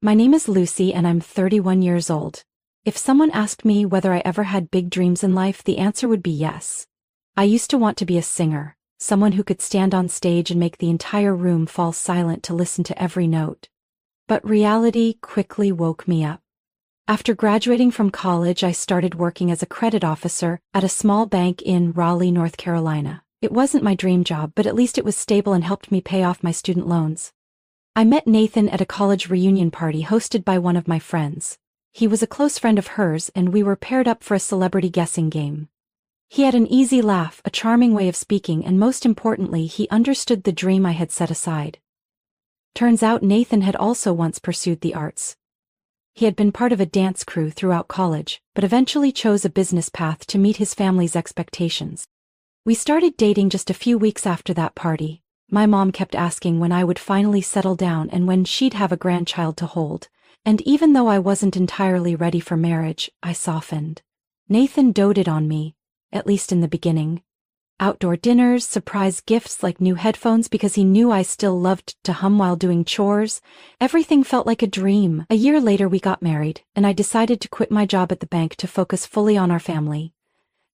My name is Lucy and I'm 31 years old. If someone asked me whether I ever had big dreams in life, the answer would be yes. I used to want to be a singer, someone who could stand on stage and make the entire room fall silent to listen to every note. But reality quickly woke me up. After graduating from college, I started working as a credit officer at a small bank in Raleigh, North Carolina. It wasn't my dream job, but at least it was stable and helped me pay off my student loans. I met Nathan at a college reunion party hosted by one of my friends. He was a close friend of hers, and we were paired up for a celebrity guessing game. He had an easy laugh, a charming way of speaking, and most importantly, he understood the dream I had set aside. Turns out Nathan had also once pursued the arts. He had been part of a dance crew throughout college, but eventually chose a business path to meet his family's expectations. We started dating just a few weeks after that party. My mom kept asking when I would finally settle down and when she'd have a grandchild to hold, and even though I wasn't entirely ready for marriage, I softened. Nathan doted on me, at least in the beginning. Outdoor dinners, surprise gifts like new headphones because he knew I still loved to hum while doing chores. Everything felt like a dream. A year later we got married, and I decided to quit my job at the bank to focus fully on our family.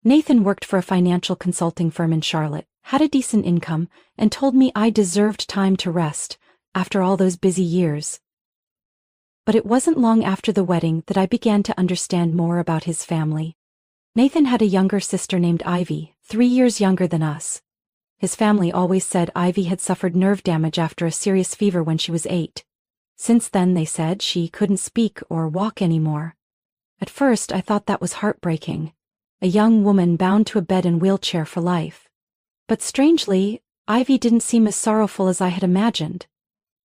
Nathan worked for a financial consulting firm in Charlotte, had a decent income, and told me I deserved time to rest after all those busy years. But it wasn't long after the wedding that I began to understand more about his family. Nathan had a younger sister named Ivy, 3 years younger than us. His family always said Ivy had suffered nerve damage after a serious fever when she was 8. Since then, they said, she couldn't speak or walk anymore. At first, I thought that was heartbreaking. A young woman bound to a bed and wheelchair for life. But strangely, Ivy didn't seem as sorrowful as I had imagined.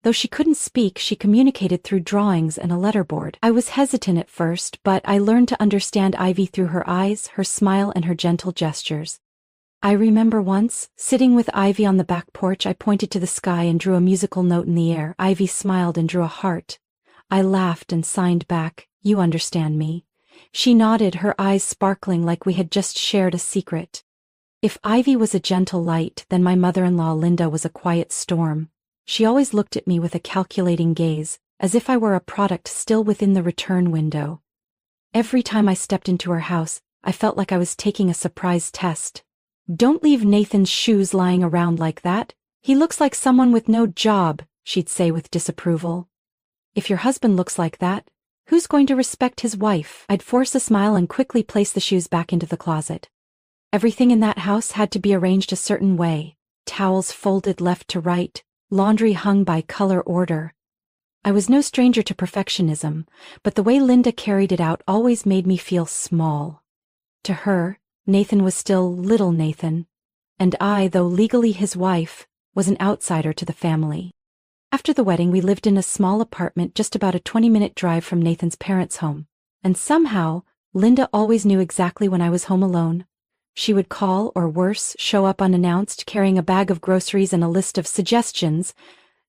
Though she couldn't speak, she communicated through drawings and a letterboard. I was hesitant at first, but I learned to understand Ivy through her eyes, her smile, and her gentle gestures. I remember once, sitting with Ivy on the back porch, I pointed to the sky and drew a musical note in the air. Ivy smiled and drew a heart. I laughed and signed back, "You understand me." She nodded, her eyes sparkling like we had just shared a secret. If Ivy was a gentle light, then my mother-in-law Linda was a quiet storm. She always looked at me with a calculating gaze, as if I were a product still within the return window. Every time I stepped into her house, I felt like I was taking a surprise test. "Don't leave Nathan's shoes lying around like that. He looks like someone with no job," she'd say with disapproval. "If your husband looks like that, who's going to respect his wife?" I'd force a smile and quickly place the shoes back into the closet. Everything in that house had to be arranged a certain way. Towels folded left to right, laundry hung by color order. I was no stranger to perfectionism, but the way Linda carried it out always made me feel small. To her, Nathan was still little Nathan, and I, though legally his wife, was an outsider to the family. After the wedding, we lived in a small apartment just about a 20-minute drive from Nathan's parents' home, and somehow, Linda always knew exactly when I was home alone. She would call, or worse, show up unannounced, carrying a bag of groceries and a list of suggestions,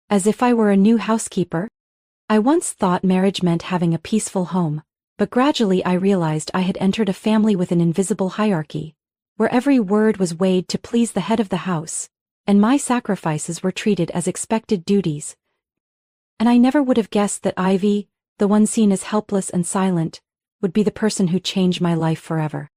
as if I were a new housekeeper. I once thought marriage meant having a peaceful home, but gradually I realized I had entered a family with an invisible hierarchy, where every word was weighed to please the head of the house, and my sacrifices were treated as expected duties. And I never would have guessed that Ivy, the one seen as helpless and silent, would be the person who changed my life forever.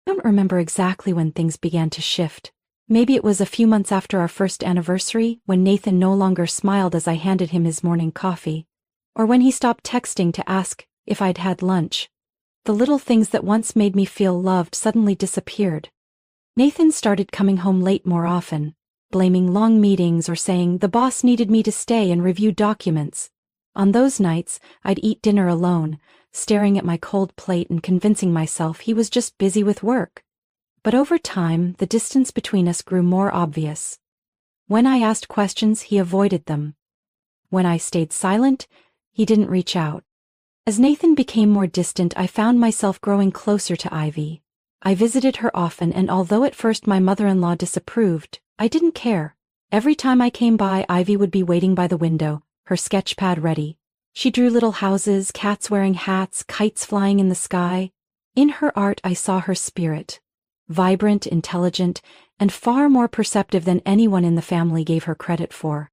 I don't remember exactly when things began to shift. Maybe it was a few months after our first anniversary, when Nathan no longer smiled as I handed him his morning coffee, or when he stopped texting to ask if I'd had lunch. The little things that once made me feel loved suddenly disappeared. Nathan started coming home late more often, blaming long meetings or saying the boss needed me to stay and review documents. On those nights, I'd eat dinner alone, staring at my cold plate and convincing myself he was just busy with work. But over time, the distance between us grew more obvious. When I asked questions, he avoided them. When I stayed silent, he didn't reach out. As Nathan became more distant, I found myself growing closer to Ivy. I visited her often, and although at first my mother-in-law disapproved, I didn't care. Every time I came by, Ivy would be waiting by the window, her sketch pad ready. She drew little houses, cats wearing hats, kites flying in the sky. In her art, I saw her spirit. Vibrant, intelligent, and far more perceptive than anyone in the family gave her credit for.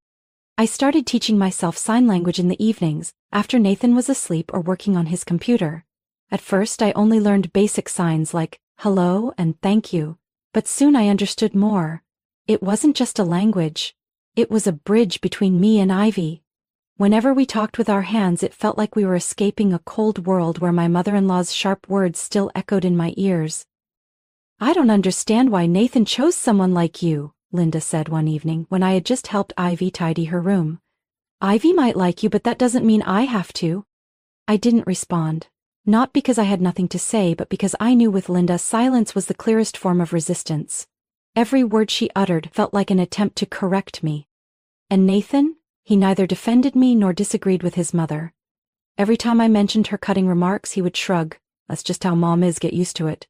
I started teaching myself sign language in the evenings, after Nathan was asleep or working on his computer. At first I only learned basic signs like hello and thank you, but soon I understood more. It wasn't just a language. It was a bridge between me and Ivy. Whenever we talked with our hands, it felt like we were escaping a cold world where my mother-in-law's sharp words still echoed in my ears. "I don't understand why Nathan chose someone like you," Linda said one evening when I had just helped Ivy tidy her room. "Ivy might like you, but that doesn't mean I have to." I didn't respond. Not because I had nothing to say, but because I knew with Linda silence was the clearest form of resistance. Every word she uttered felt like an attempt to correct me. And Nathan? He neither defended me nor disagreed with his mother. Every time I mentioned her cutting remarks, he would shrug. "That's just how Mom is, get used to it."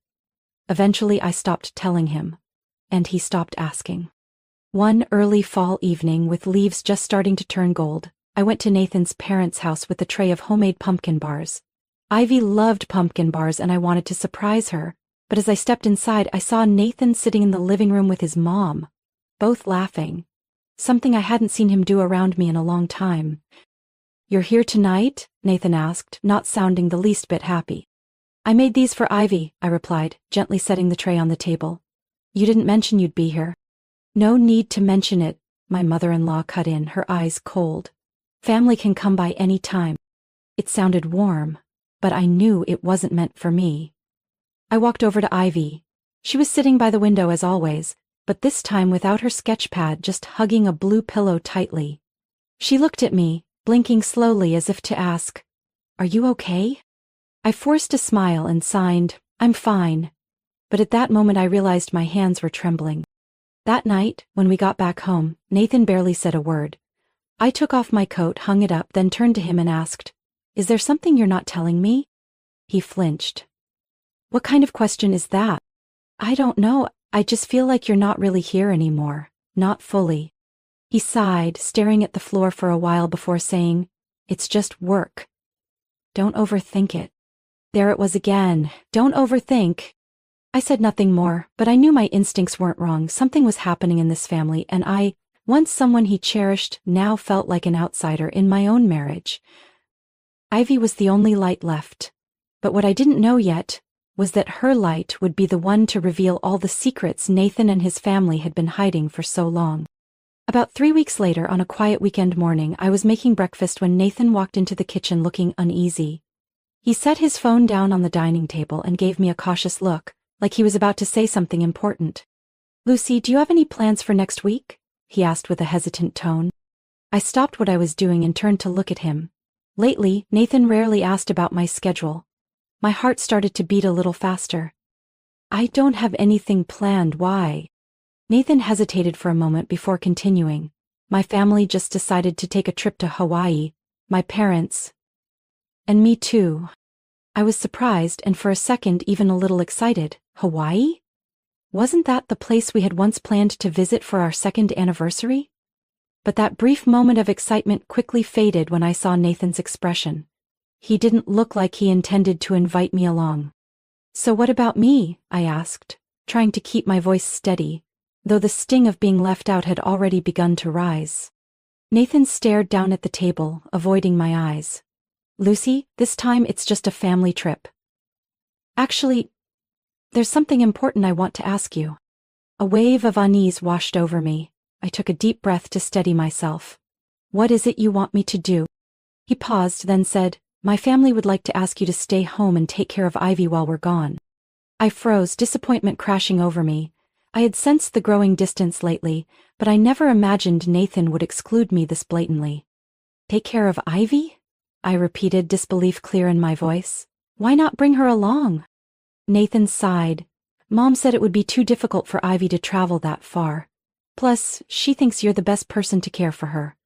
Eventually I stopped telling him, and he stopped asking. One early fall evening, with leaves just starting to turn gold, I went to Nathan's parents' house with a tray of homemade pumpkin bars. Ivy loved pumpkin bars and I wanted to surprise her, but as I stepped inside I saw Nathan sitting in the living room with his mom, both laughing. Something I hadn't seen him do around me in a long time. "You're here tonight?" Nathan asked, not sounding the least bit happy. "I made these for Ivy," I replied, gently setting the tray on the table. "You didn't mention you'd be here." "No need to mention it," my mother-in-law cut in, her eyes cold. "Family can come by any time." It sounded warm, but I knew it wasn't meant for me. I walked over to Ivy. She was sitting by the window as always, but this time without her sketch pad, just hugging a blue pillow tightly. She looked at me, blinking slowly as if to ask, "Are you okay?" I forced a smile and signed, "I'm fine." But at that moment I realized my hands were trembling. That night, when we got back home, Nathan barely said a word. I took off my coat, hung it up, then turned to him and asked, "Is there something you're not telling me?" He flinched. "What kind of question is that?" "I don't know. I just feel like you're not really here anymore. Not fully." He sighed, staring at the floor for a while before saying, "It's just work. Don't overthink it." There it was again. Don't overthink. I said nothing more, but I knew my instincts weren't wrong. Something was happening in this family, and I, once someone he cherished, now felt like an outsider in my own marriage. Ivy was the only light left. But what I didn't know yet was that her light would be the one to reveal all the secrets Nathan and his family had been hiding for so long. About 3 weeks later, on a quiet weekend morning, I was making breakfast when Nathan walked into the kitchen looking uneasy. He set his phone down on the dining table and gave me a cautious look, like he was about to say something important. "Lucy, do you have any plans for next week?" he asked with a hesitant tone. I stopped what I was doing and turned to look at him. Lately, Nathan rarely asked about my schedule. My heart started to beat a little faster. "I don't have anything planned. Why?" Nathan hesitated for a moment before continuing. "My family just decided to take a trip to Hawaii. My parents. And me too." I was surprised and for a second even a little excited. Hawaii? Wasn't that the place we had once planned to visit for our second anniversary? But that brief moment of excitement quickly faded when I saw Nathan's expression. He didn't look like he intended to invite me along. "So what about me?" I asked, trying to keep my voice steady, though the sting of being left out had already begun to rise. Nathan stared down at the table, avoiding my eyes. "Lucy, this time it's just a family trip. Actually, there's something important I want to ask you." A wave of unease washed over me. I took a deep breath to steady myself. "What is it you want me to do?" He paused, then said, "My family would like to ask you to stay home and take care of Ivy while we're gone." I froze, disappointment crashing over me. I had sensed the growing distance lately, but I never imagined Nathan would exclude me this blatantly. "Take care of Ivy?" I repeated, disbelief clear in my voice. "Why not bring her along?" Nathan sighed. "Mom said it would be too difficult for Ivy to travel that far. Plus, she thinks you're the best person to care for her.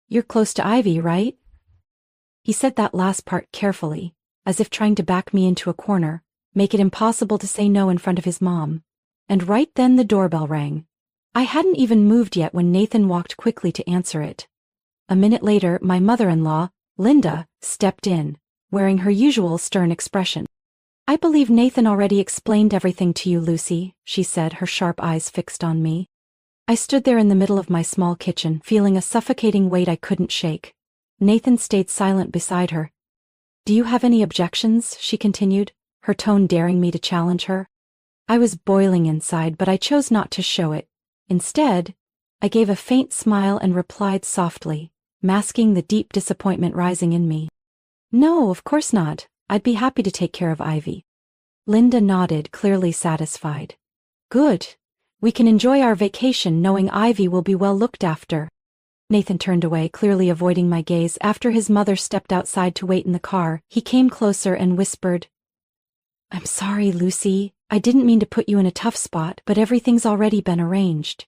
You're close to Ivy, right?" He said that last part carefully, as if trying to back me into a corner, make it impossible to say no in front of his mom. And right then the doorbell rang. I hadn't even moved yet when Nathan walked quickly to answer it. A minute later, my mother-in-law, Linda, stepped in, wearing her usual stern expression. "I believe Nathan already explained everything to you, Lucy," she said, her sharp eyes fixed on me. I stood there in the middle of my small kitchen, feeling a suffocating weight I couldn't shake. Nathan stayed silent beside her. "Do you have any objections?" she continued, her tone daring me to challenge her. I was boiling inside, but I chose not to show it. Instead, I gave a faint smile and replied softly, masking the deep disappointment rising in me. "No, of course not. I'd be happy to take care of Ivy." Linda nodded, clearly satisfied. "Good. We can enjoy our vacation knowing Ivy will be well looked after." Nathan turned away, clearly avoiding my gaze. After his mother stepped outside to wait in the car, he came closer and whispered, "I'm sorry, Lucy. I didn't mean to put you in a tough spot, but everything's already been arranged."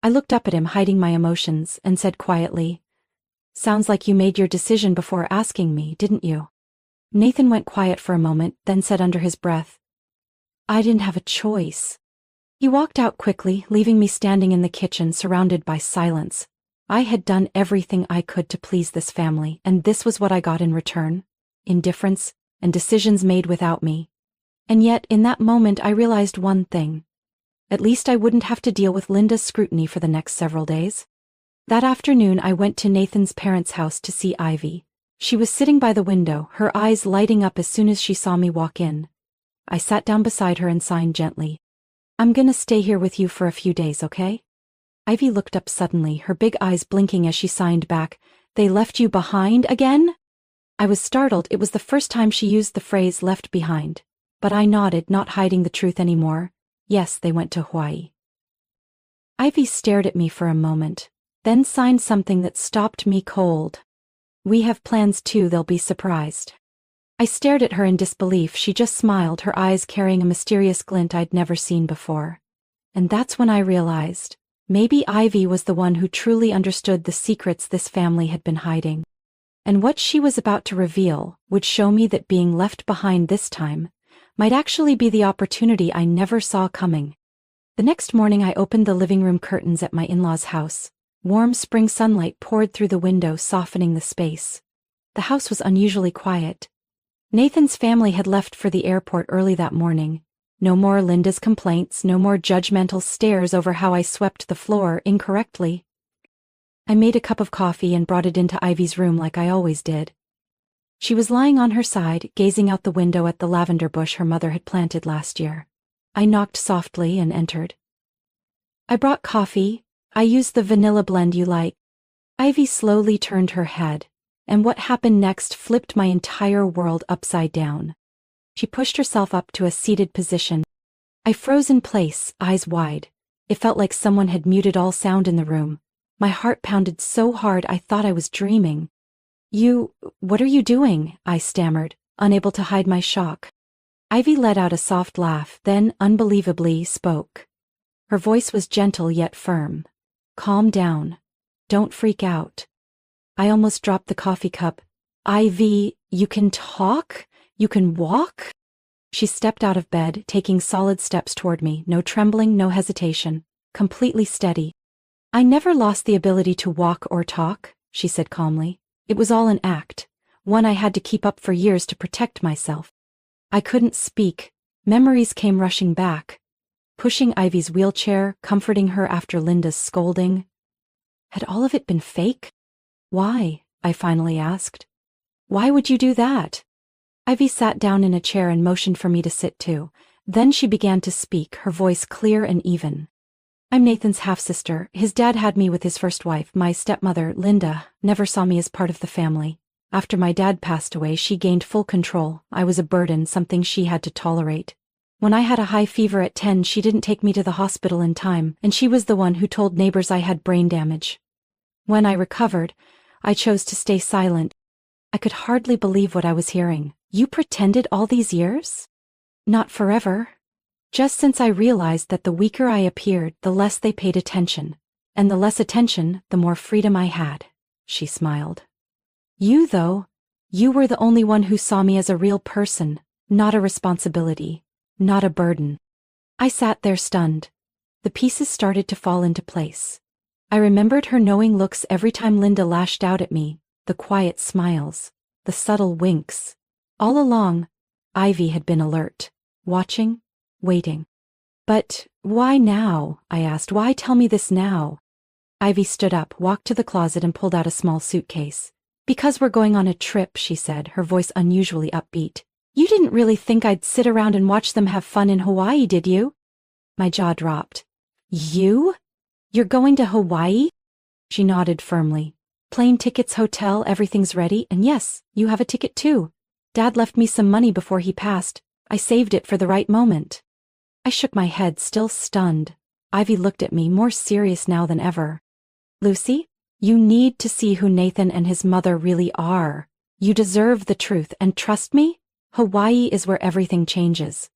I looked up at him, hiding my emotions, and said quietly, "Sounds like you made your decision before asking me, didn't you?" Nathan went quiet for a moment, then said under his breath, "I didn't have a choice." He walked out quickly, leaving me standing in the kitchen surrounded by silence. I had done everything I could to please this family, and this was what I got in return: indifference and decisions made without me. And yet, in that moment, I realized one thing. At least I wouldn't have to deal with Linda's scrutiny for the next several days. That afternoon, I went to Nathan's parents' house to see Ivy. She was sitting by the window, her eyes lighting up as soon as she saw me walk in. I sat down beside her and signed gently. "I'm gonna stay here with you for a few days, okay?" Ivy looked up suddenly, her big eyes blinking as she signed back, "They left you behind again?" I was startled. It was the first time she used the phrase "left behind." But I nodded, not hiding the truth anymore. Yes, they went to Hawaii. Ivy stared at me for a moment, then signed something that stopped me cold. "We have plans too, they'll be surprised." I stared at her in disbelief. She just smiled, her eyes carrying a mysterious glint I'd never seen before. And that's when I realized, maybe Ivy was the one who truly understood the secrets this family had been hiding. And what she was about to reveal would show me that being left behind this time might actually be the opportunity I never saw coming. The next morning I opened the living room curtains at my in-laws' house. Warm spring sunlight poured through the window, softening the space. The house was unusually quiet. Nathan's family had left for the airport early that morning. No more Linda's complaints, no more judgmental stares over how I swept the floor incorrectly. I made a cup of coffee and brought it into Ivy's room like I always did. She was lying on her side, gazing out the window at the lavender bush her mother had planted last year. I knocked softly and entered. "I brought coffee. I used the vanilla blend you like." Ivy slowly turned her head, and what happened next flipped my entire world upside down. She pushed herself up to a seated position. I froze in place, eyes wide. It felt like someone had muted all sound in the room. My heart pounded so hard I thought I was dreaming. What are you doing?" I stammered, unable to hide my shock. Ivy let out a soft laugh, then, unbelievably, spoke. Her voice was gentle yet firm. "Calm down. Don't freak out." I almost dropped the coffee cup. "Ivy, you can talk? You can walk?" She stepped out of bed, taking solid steps toward me, no trembling, no hesitation, completely steady. "I never lost the ability to walk or talk," she said calmly. "It was all an act, one I had to keep up for years to protect myself." I couldn't speak. Memories came rushing back. Pushing Ivy's wheelchair, comforting her after Linda's scolding. Had all of it been fake? "Why?" I finally asked. "Why would you do that?" Ivy sat down in a chair and motioned for me to sit too. Then she began to speak, her voice clear and even. "I'm Nathan's half-sister. His dad had me with his first wife. My stepmother, Linda, never saw me as part of the family. After my dad passed away, she gained full control. I was a burden, something she had to tolerate. When I had a high fever at 10, she didn't take me to the hospital in time, and she was the one who told neighbors I had brain damage. When I recovered, I chose to stay silent. I could hardly believe what I was hearing. You pretended all these years? Not forever. Just since I realized that the weaker I appeared, the less they paid attention. And the less attention, the more freedom I had." She smiled. "You, though, you were the only one who saw me as a real person, not a responsibility, not a burden." I sat there stunned. The pieces started to fall into place. I remembered her knowing looks every time Linda lashed out at me, the quiet smiles, the subtle winks. All along, Ivy had been alert, watching, waiting. But why now? I asked. Why tell me this now? Ivy stood up, walked to the closet and pulled out a small suitcase. Because we're going on a trip, she said, her voice unusually upbeat. You didn't really think I'd sit around and watch them have fun in Hawaii, did you? My jaw dropped. You? You're going to Hawaii? She nodded firmly. Plane tickets, hotel, everything's ready, and yes, you have a ticket too. Dad left me some money before he passed. I saved it for the right moment. I shook my head, still stunned. Ivy looked at me, more serious now than ever. Lucy, you need to see who Nathan and his mother really are. You deserve the truth, and trust me, Hawaii is where everything changes.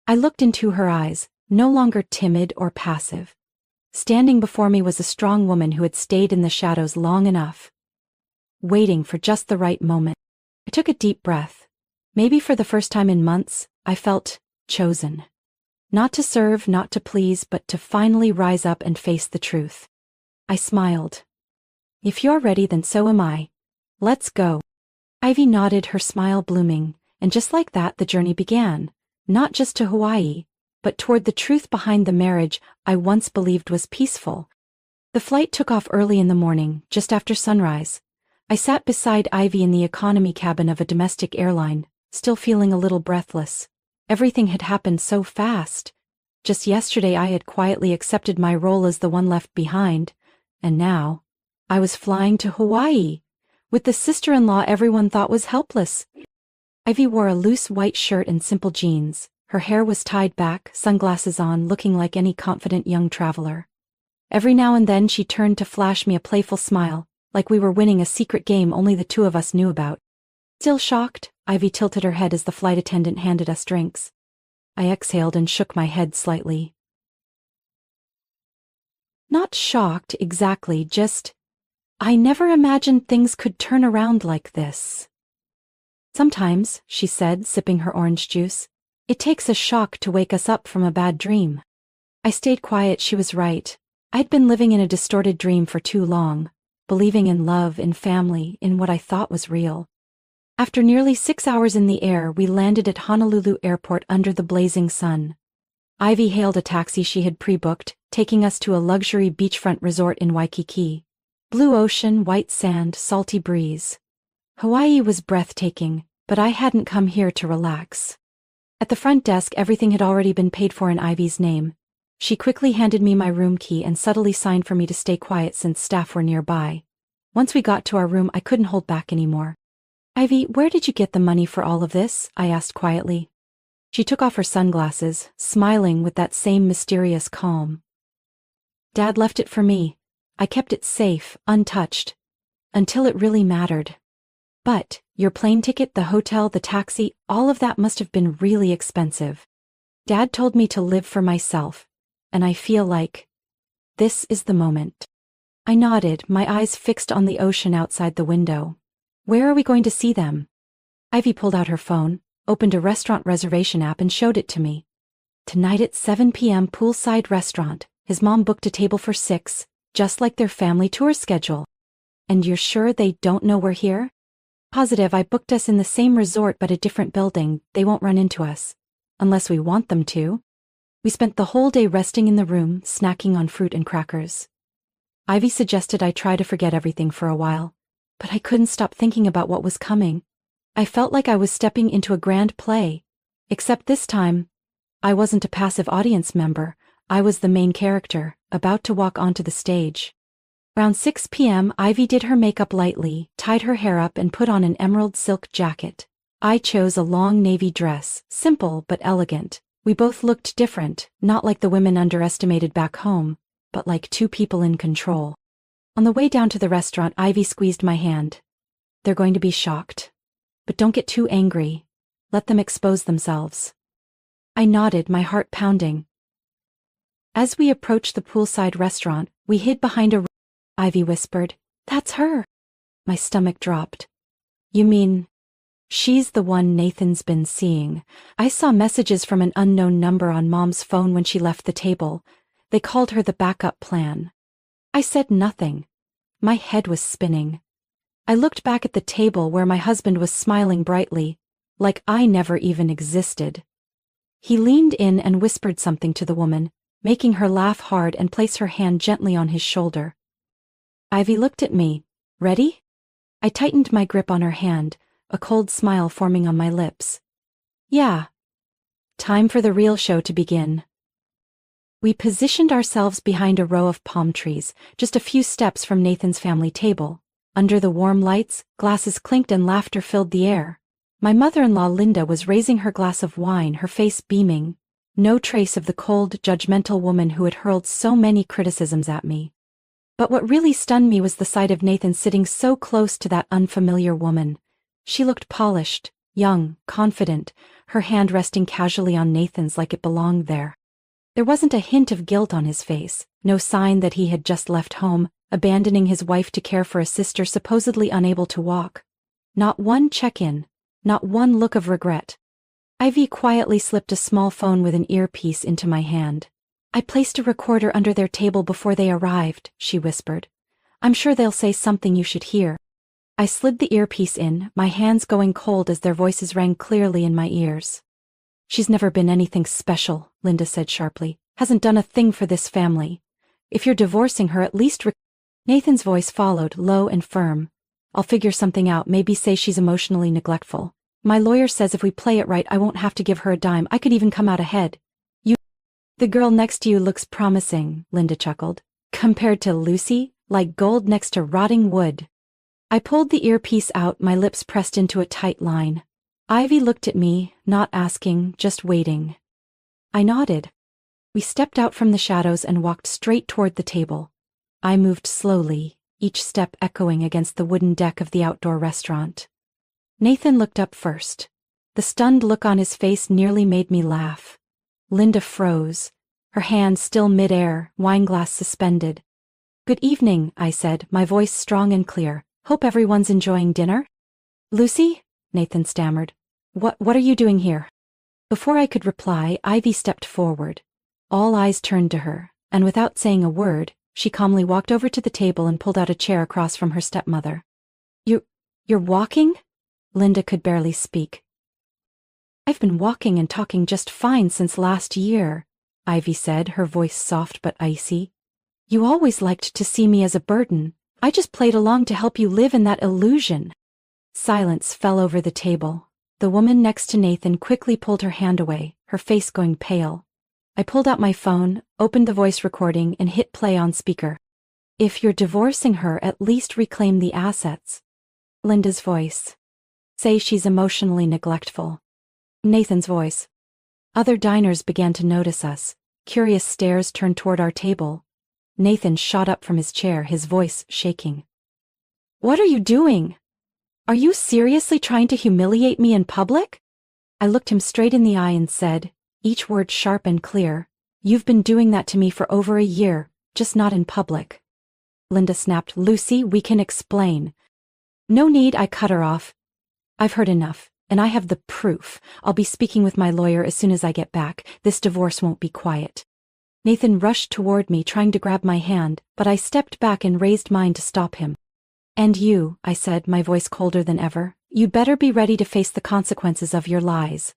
I looked into her eyes, no longer timid or passive. Standing before me was a strong woman who had stayed in the shadows long enough, waiting for just the right moment. I took a deep breath. Maybe for the first time in months, I felt chosen. Not to serve, not to please, but to finally rise up and face the truth. I smiled. If you're ready, then so am I. Let's go. Ivy nodded, her smile blooming, and just like that the journey began, not just to Hawaii, but toward the truth behind the marriage I once believed was peaceful. The flight took off early in the morning, just after sunrise. I sat beside Ivy in the economy cabin of a domestic airline, still feeling a little breathless. Everything had happened so fast. Just yesterday I had quietly accepted my role as the one left behind, and now I was flying to Hawaii, with the sister-in-law everyone thought was helpless. Ivy wore a loose white shirt and simple jeans. Her hair was tied back, sunglasses on, looking like any confident young traveler. Every now and then she turned to flash me a playful smile, like we were winning a secret game only the two of us knew about. Still shocked, Ivy tilted her head as the flight attendant handed us drinks. I exhaled and shook my head slightly. Not shocked, exactly, just, I never imagined things could turn around like this. Sometimes, she said, sipping her orange juice, it takes a shock to wake us up from a bad dream. I stayed quiet. She was right. I'd been living in a distorted dream for too long, believing in love, in family, in what I thought was real. After nearly 6 hours in the air, we landed at Honolulu Airport under the blazing sun. Ivy hailed a taxi she had pre-booked, taking us to a luxury beachfront resort in Waikiki. Blue ocean, white sand, salty breeze. Hawaii was breathtaking, but I hadn't come here to relax. At the front desk, everything had already been paid for in Ivy's name. She quickly handed me my room key and subtly signed for me to stay quiet since staff were nearby. Once we got to our room, I couldn't hold back anymore. Ivy, where did you get the money for all of this? I asked quietly. She took off her sunglasses, smiling with that same mysterious calm. Dad left it for me. I kept it safe, untouched, until it really mattered. But your plane ticket, the hotel, the taxi, all of that must have been really expensive. Dad told me to live for myself, and I feel like this is the moment. I nodded, my eyes fixed on the ocean outside the window. Where are we going to see them? Ivy pulled out her phone, opened a restaurant reservation app and showed it to me. Tonight at 7 p.m. poolside restaurant. His mom booked a table for 6, just like their family tour schedule. And you're sure they don't know we're here? Positive. I booked us in the same resort but a different building. They won't run into us. Unless we want them to. We spent the whole day resting in the room, snacking on fruit and crackers. Ivy suggested I try to forget everything for a while, but I couldn't stop thinking about what was coming. I felt like I was stepping into a grand play, except this time, I wasn't a passive audience member. I was the main character, about to walk onto the stage. Around 6 p.m., Ivy did her makeup lightly, tied her hair up and put on an emerald silk jacket. I chose a long navy dress, simple but elegant. We both looked different, not like the women underestimated back home, but like two people in control. On the way down to the restaurant, Ivy squeezed my hand. They're going to be shocked. But don't get too angry. Let them expose themselves. I nodded, my heart pounding. As we approached the poolside restaurant, we hid behind a... Ivy whispered, "That's her." My stomach dropped. You mean... She's the one Nathan's been seeing. I saw messages from an unknown number on Mom's phone when she left the table. They called her the backup plan. I said nothing. My head was spinning. I looked back at the table where my husband was smiling brightly, like I never even existed. He leaned in and whispered something to the woman, making her laugh hard and place her hand gently on his shoulder. Ivy looked at me. Ready? I tightened my grip on her hand, a cold smile forming on my lips. Yeah. Time for the real show to begin. We positioned ourselves behind a row of palm trees, just a few steps from Nathan's family table. Under the warm lights, glasses clinked and laughter filled the air. My mother-in-law Linda was raising her glass of wine, her face beaming. No trace of the cold, judgmental woman who had hurled so many criticisms at me. But what really stunned me was the sight of Nathan sitting so close to that unfamiliar woman. She looked polished, young, confident, her hand resting casually on Nathan's like it belonged there. There wasn't a hint of guilt on his face, no sign that he had just left home, abandoning his wife to care for a sister supposedly unable to walk. Not one check-in, not one look of regret. Ivy quietly slipped a small phone with an earpiece into my hand. I placed a recorder under their table before they arrived, she whispered. I'm sure they'll say something you should hear. I slid the earpiece in, my hands going cold as their voices rang clearly in my ears. She's never been anything special, Linda said sharply. Hasn't done a thing for this family. If you're divorcing her, at least Nathan's voice followed, low and firm. I'll figure something out, maybe say she's emotionally neglectful. My lawyer says if we play it right I won't have to give her a dime, I could even come out ahead. The girl next to you looks promising, Linda chuckled. Compared to Lucy, like gold next to rotting wood. I pulled the earpiece out, my lips pressed into a tight line. Ivy looked at me, not asking, just waiting. I nodded. We stepped out from the shadows and walked straight toward the table. I moved slowly, each step echoing against the wooden deck of the outdoor restaurant. Nathan looked up first. The stunned look on his face nearly made me laugh. Linda froze, her hand still mid-air, wineglass suspended. Good evening, I said, my voice strong and clear. Hope everyone's enjoying dinner? Lucy? Nathan stammered. What are you doing here? Before I could reply, Ivy stepped forward. All eyes turned to her, and without saying a word, she calmly walked over to the table and pulled out a chair across from her stepmother. You're walking? Linda could barely speak. I've been walking and talking just fine since last year, Ivy said, her voice soft but icy. You always liked to see me as a burden. I just played along to help you live in that illusion. Silence fell over the table. The woman next to Nathan quickly pulled her hand away, her face going pale. I pulled out my phone, opened the voice recording, and hit play on speaker. If you're divorcing her, at least reclaim the assets. Linda's voice. Say she's emotionally neglectful. Nathan's voice. Other diners began to notice us. Curious stares turned toward our table. Nathan shot up from his chair, his voice shaking. What are you doing? Are you seriously trying to humiliate me in public? I looked him straight in the eye and said, each word sharp and clear, you've been doing that to me for over a year, just not in public. Linda snapped, Lucy, we can explain. No need, I cut her off. I've heard enough, and I have the proof. I'll be speaking with my lawyer as soon as I get back. This divorce won't be quiet. Nathan rushed toward me, trying to grab my hand, but I stepped back and raised mine to stop him. And you, I said, my voice colder than ever, you'd better be ready to face the consequences of your lies.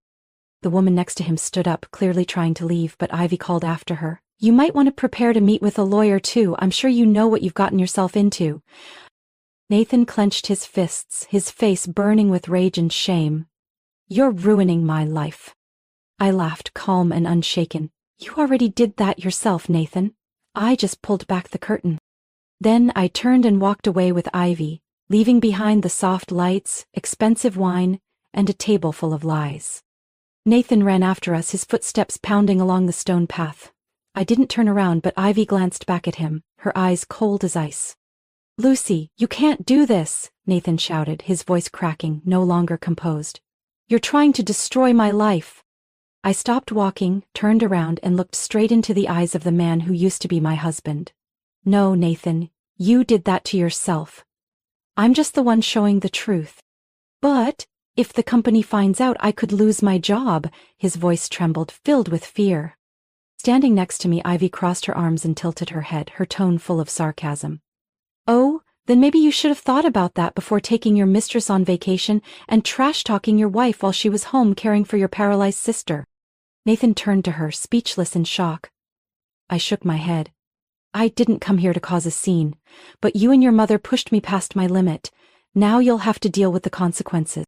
The woman next to him stood up, clearly trying to leave, but Ivy called after her. You might want to prepare to meet with a lawyer too. I'm sure you know what you've gotten yourself into. Nathan clenched his fists, his face burning with rage and shame. You're ruining my life. I laughed, calm and unshaken. You already did that yourself, Nathan. I just pulled back the curtain. Then I turned and walked away with Ivy, leaving behind the soft lights, expensive wine, and a table full of lies. Nathan ran after us, his footsteps pounding along the stone path. I didn't turn around, but Ivy glanced back at him, her eyes cold as ice. Lucy, you can't do this, Nathan shouted, his voice cracking, no longer composed. You're trying to destroy my life. I stopped walking, turned around, and looked straight into the eyes of the man who used to be my husband. No, Nathan, you did that to yourself. I'm just the one showing the truth. But if the company finds out, I could lose my job. His voice trembled, filled with fear. Standing next to me, Ivy crossed her arms and tilted her head, her tone full of sarcasm. Oh, then maybe you should have thought about that before taking your mistress on vacation and trash-talking your wife while she was home caring for your paralyzed sister. Nathan turned to her, speechless in shock. I shook my head. I didn't come here to cause a scene, but you and your mother pushed me past my limit. Now you'll have to deal with the consequences.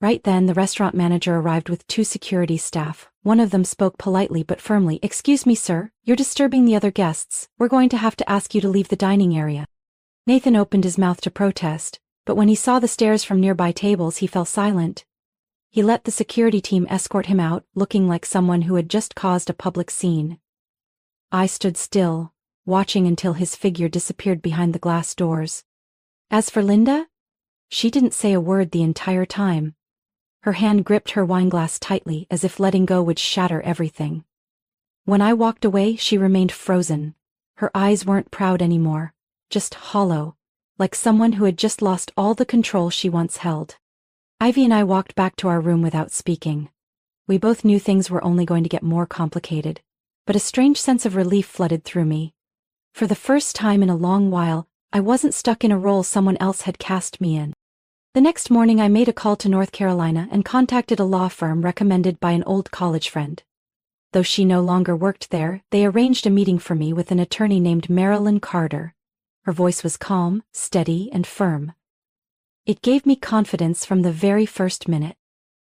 Right then, the restaurant manager arrived with 2 security staff. One of them spoke politely but firmly. Excuse me, sir, you're disturbing the other guests. We're going to have to ask you to leave the dining area. Nathan opened his mouth to protest, but when he saw the stares from nearby tables, he fell silent. He let the security team escort him out, looking like someone who had just caused a public scene. I stood still, watching until his figure disappeared behind the glass doors. As for Linda, she didn't say a word the entire time. Her hand gripped her wineglass tightly, as if letting go would shatter everything. When I walked away, she remained frozen. Her eyes weren't proud anymore, just hollow, like someone who had just lost all the control she once held. Ivy and I walked back to our room without speaking. We both knew things were only going to get more complicated, but a strange sense of relief flooded through me. For the first time in a long while, I wasn't stuck in a role someone else had cast me in. The next morning I made a call to North Carolina and contacted a law firm recommended by an old college friend. Though she no longer worked there, they arranged a meeting for me with an attorney named Marilyn Carter. Her voice was calm, steady, and firm. It gave me confidence from the very first minute.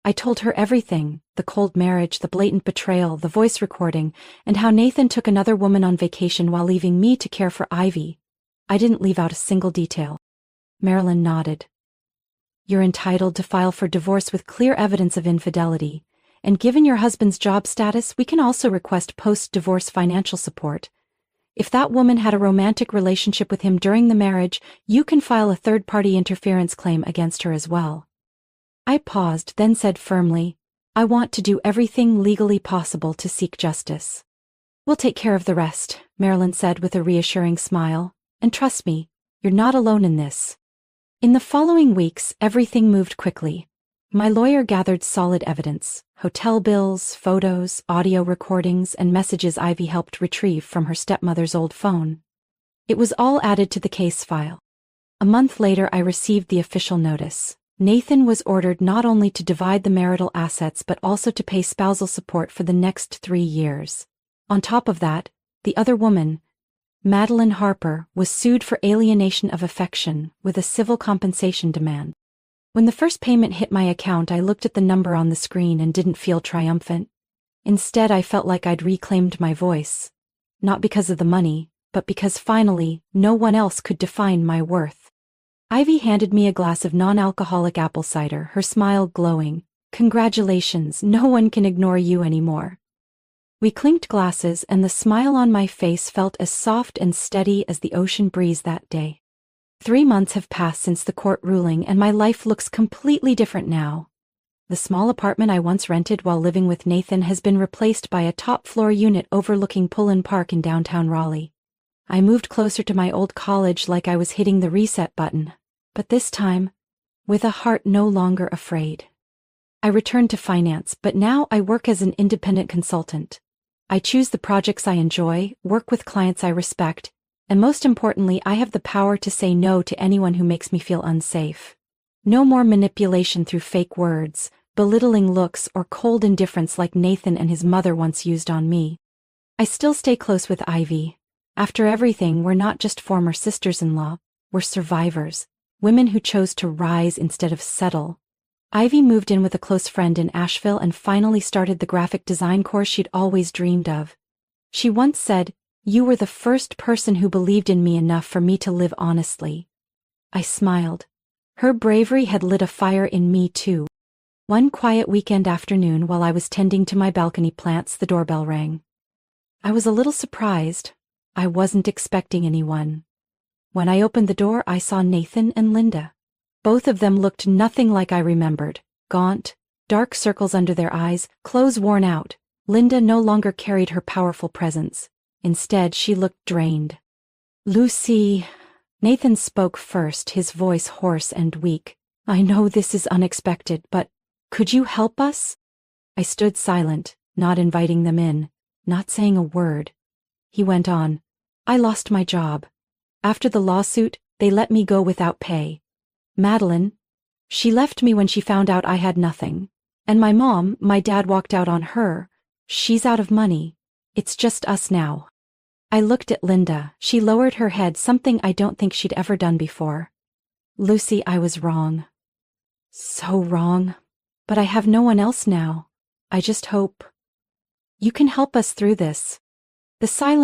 I told her everything, the cold marriage, the blatant betrayal, the voice recording, and how Nathan took another woman on vacation while leaving me to care for Ivy. I didn't leave out a single detail. Marilyn nodded. You're entitled to file for divorce with clear evidence of infidelity, and given your husband's job status, we can also request post-divorce financial support. If that woman had a romantic relationship with him during the marriage, you can file a third-party interference claim against her as well. I paused, then said firmly, I want to do everything legally possible to seek justice. We'll take care of the rest, Marilyn said with a reassuring smile, and trust me, you're not alone in this. In the following weeks, everything moved quickly. My lawyer gathered solid evidence: hotel bills, photos, audio recordings, and messages Ivy helped retrieve from her stepmother's old phone. It was all added to the case file. A month later, I received the official notice. Nathan was ordered not only to divide the marital assets but also to pay spousal support for the next 3 years. On top of that, the other woman, Madeline Harper, was sued for alienation of affection with a civil compensation demand. When the first payment hit my account, I looked at the number on the screen and didn't feel triumphant. Instead, I felt like I'd reclaimed my voice. Not because of the money, but because finally, no one else could define my worth. Ivy handed me a glass of non-alcoholic apple cider, her smile glowing. Congratulations, no one can ignore you anymore. We clinked glasses, and the smile on my face felt as soft and steady as the ocean breeze that day. 3 months have passed since the court ruling, and my life looks completely different now. The small apartment I once rented while living with Nathan has been replaced by a top-floor unit overlooking Pullen Park in downtown Raleigh. I moved closer to my old college like I was hitting the reset button, but this time, with a heart no longer afraid. I returned to finance, but now I work as an independent consultant. I choose the projects I enjoy, work with clients I respect, and most importantly, I have the power to say no to anyone who makes me feel unsafe. No more manipulation through fake words, belittling looks, or cold indifference like Nathan and his mother once used on me. I still stay close with Ivy. After everything, we're not just former sisters-in-law, we're survivors, women who chose to rise instead of settle. Ivy moved in with a close friend in Asheville and finally started the graphic design course she'd always dreamed of. She once said, "You were the first person who believed in me enough for me to live honestly." I smiled. Her bravery had lit a fire in me too. One quiet weekend afternoon while I was tending to my balcony plants, the doorbell rang. I was a little surprised. I wasn't expecting anyone. When I opened the door, I saw Nathan and Linda. Both of them looked nothing like I remembered. Gaunt, dark circles under their eyes, clothes worn out. Linda no longer carried her powerful presence. Instead, she looked drained. "Lucy," Nathan spoke first, his voice hoarse and weak. "I know this is unexpected, but could you help us?" I stood silent, not inviting them in, not saying a word. He went on. "I lost my job. After the lawsuit, they let me go without pay. Madeline, she left me when she found out I had nothing. And my dad walked out on her. She's out of money. It's just us now. I looked at Linda. She lowered her head, something I don't think she'd ever done before. Lucy, I was wrong. So wrong. But I have no one else now. I just hope you can help us through this. The silence